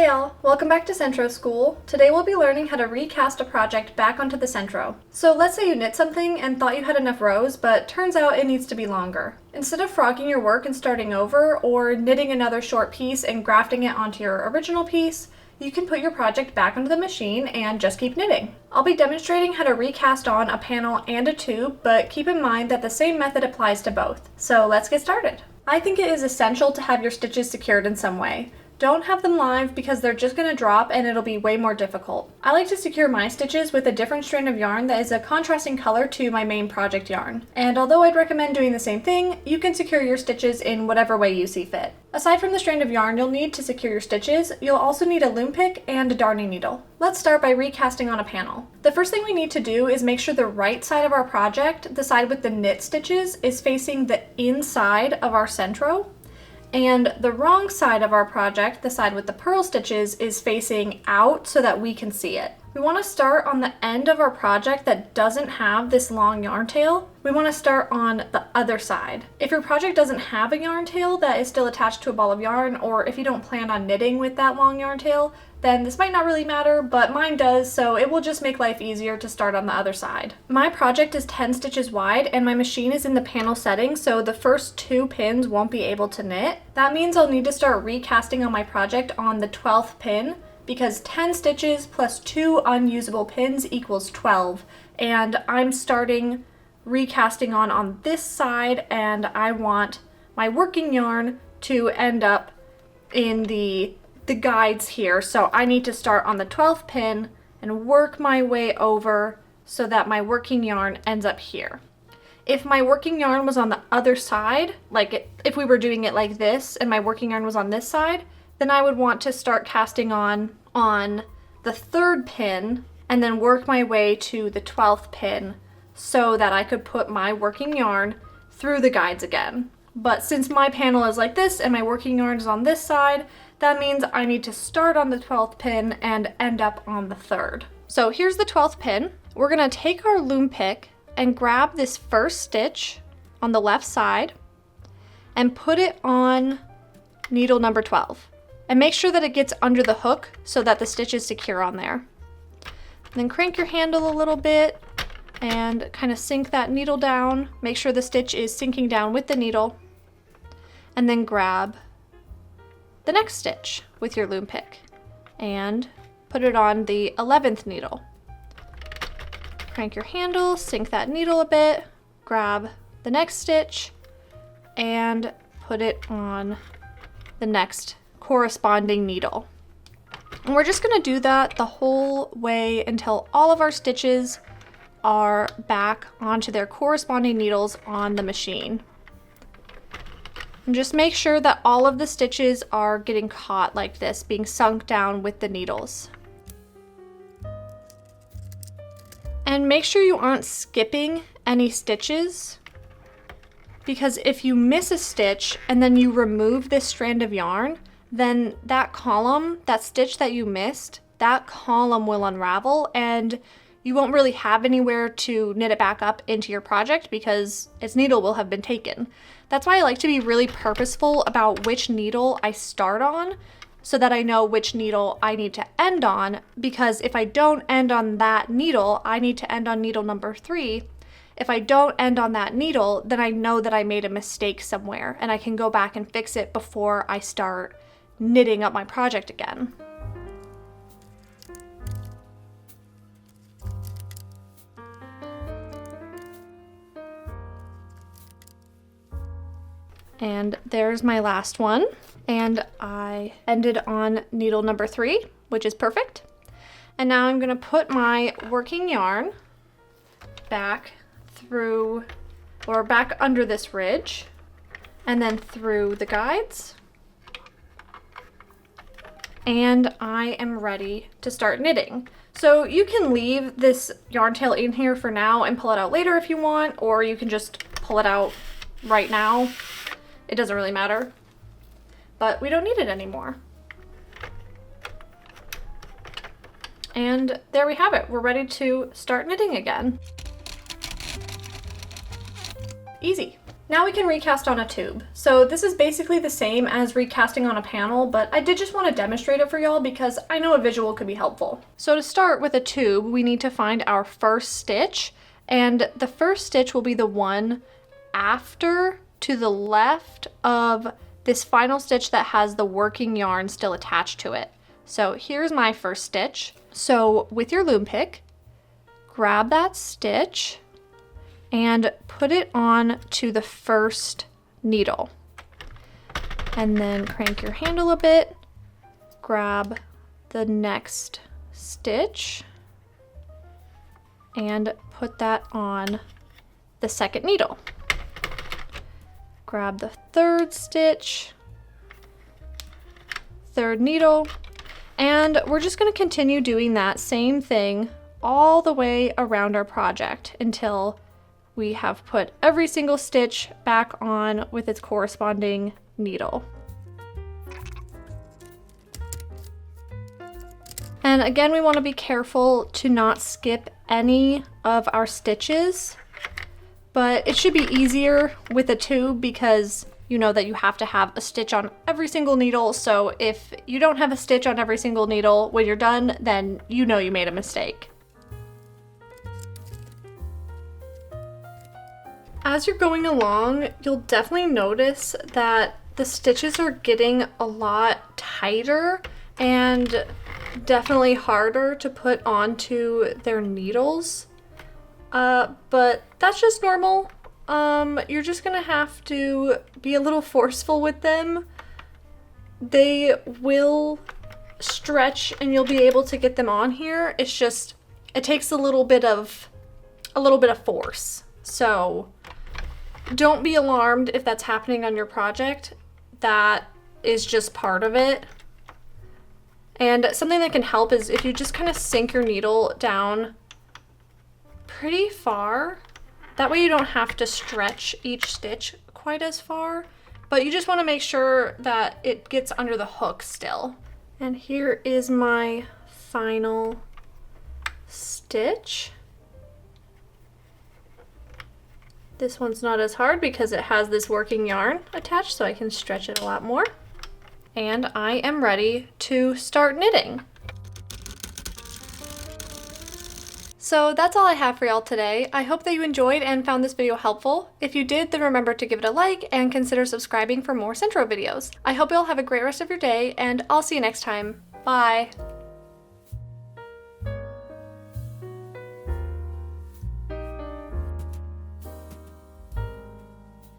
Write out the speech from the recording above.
Hey all, welcome back to Sentro School. Today we'll be learning how to recast a project back onto the Sentro. So let's say you knit something and thought you had enough rows, but turns out it needs to be longer. Instead of frogging your work and starting over, or knitting another short piece and grafting it onto your original piece, you can put your project back onto the machine and just keep knitting. I'll be demonstrating how to recast on a panel and a tube, but keep in mind that the same method applies to both. So let's get started. I think it is essential to have your stitches secured in some way. Don't have them live because they're just going to drop and it'll be way more difficult. I like to secure my stitches with a different strand of yarn that is a contrasting color to my main project yarn. And although I'd recommend doing the same thing, you can secure your stitches in whatever way you see fit. Aside from the strand of yarn you'll need to secure your stitches, you'll also need a loom pick and a darning needle. Let's start by recasting on a panel. The first thing we need to do is make sure the right side of our project, the side with the knit stitches, is facing the inside of our Sentro. And the wrong side of our project, the side with the purl stitches, is facing out so that we can see it. We want to start on the end of our project that doesn't have this long yarn tail. We want to start on the other side. If your project doesn't have a yarn tail that is still attached to a ball of yarn, or if you don't plan on knitting with that long yarn tail, then this might not really matter, but mine does, so it will just make life easier to start on the other side. My project is 10 stitches wide and my machine is in the panel setting, so the first 2 pins won't be able to knit. That means I'll need to start recasting on my project on the 12th pin, because 10 stitches plus 2 unusable pins equals 12, and I'm starting recasting on this side, and I want my working yarn to end up in the guides here, so I need to start on the 12th pin and work my way over so that my working yarn ends up here. If my working yarn was on the other side, if we were doing it like this and my working yarn was on this side, then I would want to start casting on the 3rd pin and then work my way to the 12th pin so that I could put my working yarn through the guides again. But since my panel is like this and my working yarn is on this side, that means I need to start on the 12th pin and end up on the 3rd. So here's the 12th pin. We're gonna take our loom pick and grab this first stitch on the left side and put it on needle number 12. And make sure that it gets under the hook so that the stitch is secure on there. Then crank your handle a little bit and kind of sink that needle down. Make sure the stitch is sinking down with the needle. And then grab the next stitch with your loom pick and put it on the 11th needle. Crank your handle, sink that needle a bit, grab the next stitch and put it on the next corresponding needle. And we're just going to do that the whole way until all of our stitches are back onto their corresponding needles on the machine. And just make sure that all of the stitches are getting caught like this, being sunk down with the needles. And make sure you aren't skipping any stitches, because if you miss a stitch and then you remove this strand of yarn, then that column, that stitch that you missed, that column will unravel and you won't really have anywhere to knit it back up into your project because its needle will have been taken. That's why I like to be really purposeful about which needle I start on so that I know which needle I need to end on, because if I don't end on that needle, I need to end on needle number 3. If I don't end on that needle, then I know that I made a mistake somewhere and I can go back and fix it before I start knitting up my project again. And there's my last one. And I ended on needle number 3, which is perfect. And now I'm gonna put my working yarn back through, or back under this ridge, and then through the guides. And I am ready to start knitting. So you can leave this yarn tail in here for now and pull it out later if you want, or you can just pull it out right now. It doesn't really matter, but we don't need it anymore. And there we have it. We're ready to start knitting again. Easy. Now we can recast on a tube. So this is basically the same as recasting on a panel, but I did just want to demonstrate it for y'all because I know a visual could be helpful. So to start with a tube, we need to find our first stitch, and the first stitch will be the one after to the left of this final stitch that has the working yarn still attached to it. So here's my first stitch. So with your loom pick, grab that stitch and put it on to the first needle. And then crank your handle a bit, grab the next stitch, and put that on the second needle. Grab the third stitch, third needle, and we're just going to continue doing that same thing all the way around our project until we have put every single stitch back on with its corresponding needle. And again, we want to be careful to not skip any of our stitches, but it should be easier with a tube because you know that you have to have a stitch on every single needle. So if you don't have a stitch on every single needle when you're done, then you know you made a mistake. As you're going along, you'll definitely notice that the stitches are getting a lot tighter and definitely harder to put onto their needles. But that's just normal. You're just gonna have to be a little forceful with them. They will stretch and you'll be able to get them on here. It's just, it takes a little bit of force. So don't be alarmed if that's happening on your project. That is just part of it. And something that can help is if you just kind of sink your needle down pretty far. That way you don't have to stretch each stitch quite as far, but you just want to make sure that it gets under the hook still. And here is my final stitch. This one's not as hard because it has this working yarn attached, so I can stretch it a lot more. And I am ready to start knitting. So that's all I have for y'all today. I hope that you enjoyed and found this video helpful. If you did, then remember to give it a like and consider subscribing for more Sentro videos. I hope you'll have a great rest of your day, and I'll see you next time. Bye!